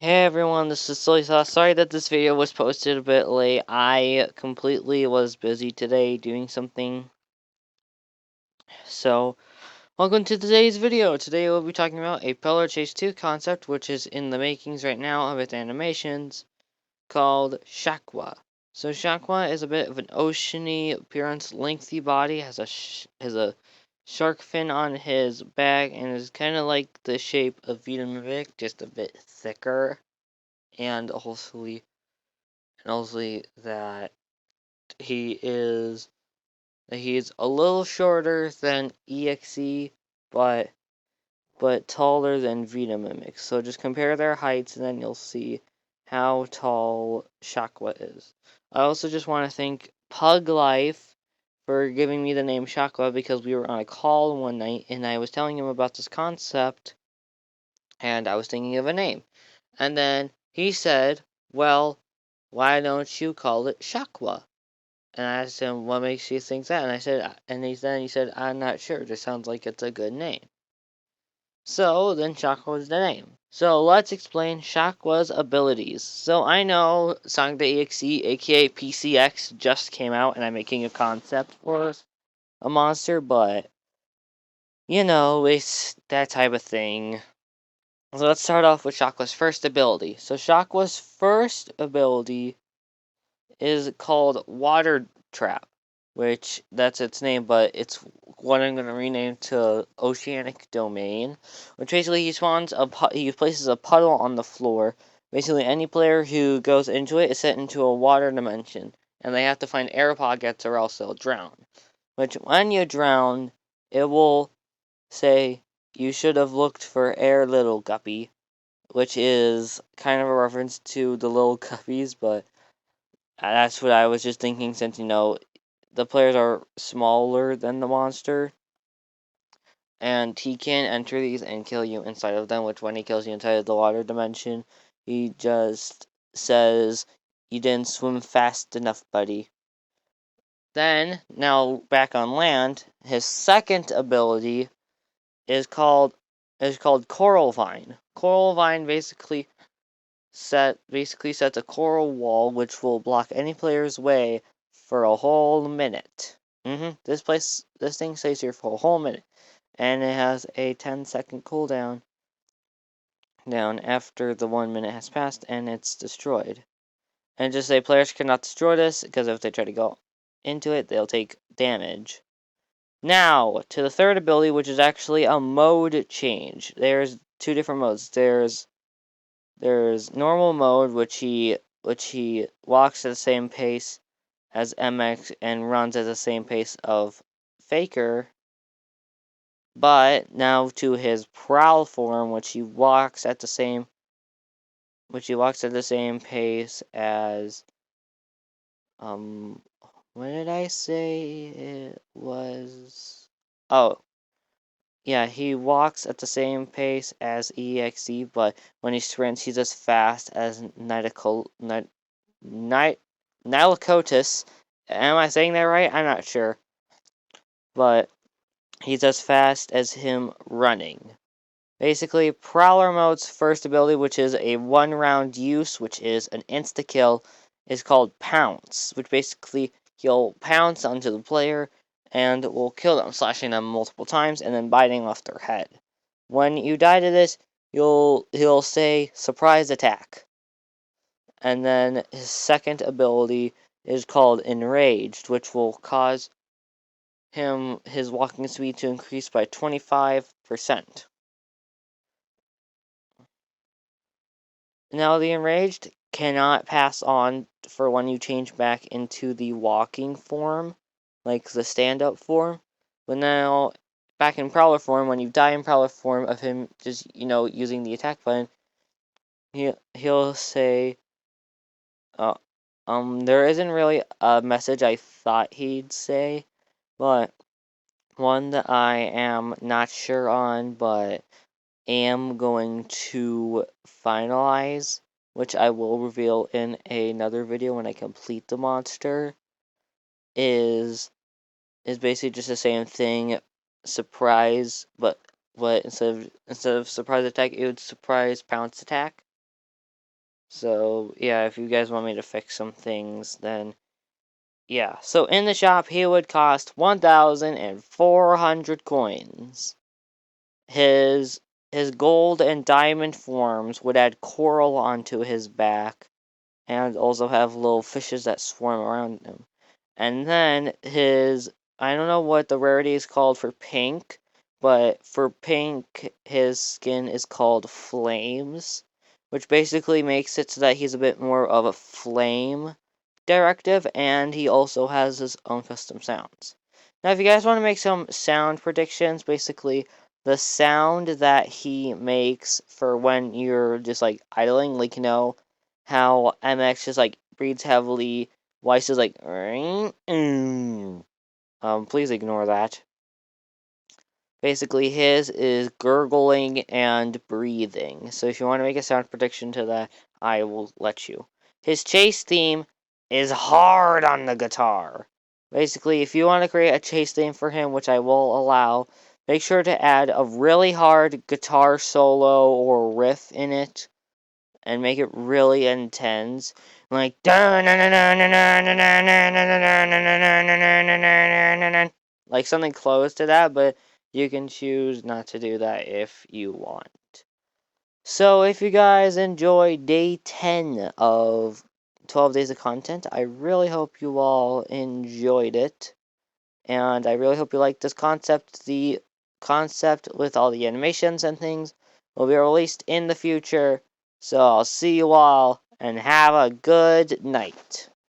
Hey everyone, this is Soy Sauce. Sorry that this video was posted a bit late. I completely was busy today doing something. So, welcome to today's video. Today we'll be talking about a Peller Chase 2 concept, which is in the makings right now of its animations, called Shakwa. So Shakwa is a bit of an oceany appearance, lengthy body, has a shark fin on his back, and is kind of like the shape of Vitamivik, just a bit thicker, and also that he is he's a little shorter than EXE, but taller than Vita Mimic. So just compare their heights, and then you'll see how tall Shakwa is. I also just want to thank Pug Life for giving me the name Shakwa because we were on a call one night, and I was telling him about this concept, and I was thinking of a name. And then he said, well, why don't you call it Shakwa? And I asked him, what makes you think that? And I said, then he said, I'm not sure. It just sounds like it's a good name. So then Shakwa was the name. So let's explain Shakwa's abilities. So I know Sonic the EXE, aka PCX, just came out, and I'm making a concept for a monster, but it's that type of thing. So let's start off with Shakwa's first ability. So Shakwa's first ability is called Water Trap, which that's its name, but it's what I'm going to rename to Oceanic Domain, which basically he places a puddle on the floor. Basically, any player who goes into it is sent into a water dimension, and they have to find air pockets or else they'll drown. Which, when you drown, it will say, you should have looked for air, little guppy, which is kind of a reference to the little guppies, but that's what I was just thinking, since, the players are smaller than the monster, and he can enter these and kill you inside of them, which when he kills you inside of the water dimension, he just says, you didn't swim fast enough, buddy. Then, now back on land, his second ability is called Coral Vine. Coral Vine basically sets a coral wall which will block any player's way for a whole minute. This thing stays here for a whole minute, and it has a 10-second cooldown after the 1 minute has passed, and it's destroyed. And just say players cannot destroy this, because if they try to go into it, they'll take damage. Now, to the third ability, which is actually a mode change. There's two different modes. There's normal mode, which he walks at the same pace as MX and runs at the same pace of Faker. But now to his Prowl form, which he walks at the same pace as what did I say it was? Oh, yeah, he walks at the same pace as EXE, but when he sprints, he's as fast as Nilocotus. Am I saying that right? I'm not sure. But he's as fast as him running. Basically, Prowler Mode's first ability, which is a 1-round use, which is an insta-kill, is called Pounce, which basically he'll pounce onto the player and will kill them, slashing them multiple times and then biting off their head. When you die to this, he'll say surprise attack. And then his second ability is called Enraged, which will cause his walking speed to increase by 25%. Now, the Enraged cannot pass on for when you change back into the walking form, like the stand-up form. But now, back in Prowler form, when you die in Prowler form of him just, using the attack button, he'll say, there isn't really a message I thought he'd say, but one that I am not sure on, but am going to finalize, which I will reveal in another video when I complete the monster, is basically just the same thing, surprise, but instead of surprise attack, it would surprise pounce attack. So, yeah, if you guys want me to fix some things, then yeah. So, in the shop, he would cost 1,400 coins. His gold and diamond forms would add coral onto his back, and also have little fishes that swarm around him. And then I don't know what the rarity is called for pink, but for pink, his skin is called flames, which basically makes it so that he's a bit more of a flame directive, and he also has his own custom sounds. Now, if you guys want to make some sound predictions, basically the sound that he makes for when you're just like idling, like how MX just like breathes heavily, Weiss is like, please ignore that. Basically, his is gurgling and breathing. So if you want to make a sound prediction to that, I will let you. His chase theme is hard on the guitar. Basically, if you want to create a chase theme for him, which I will allow, make sure to add a really hard guitar solo or riff in it, and make it really intense, like like something close to that, but you can choose not to do that if you want. So if you guys enjoyed day 10 of 12 days of content, I really hope you all enjoyed it, and I really hope you like this concept. The concept with all the animations and things will be released in the future. So I'll see you all, and have a good night.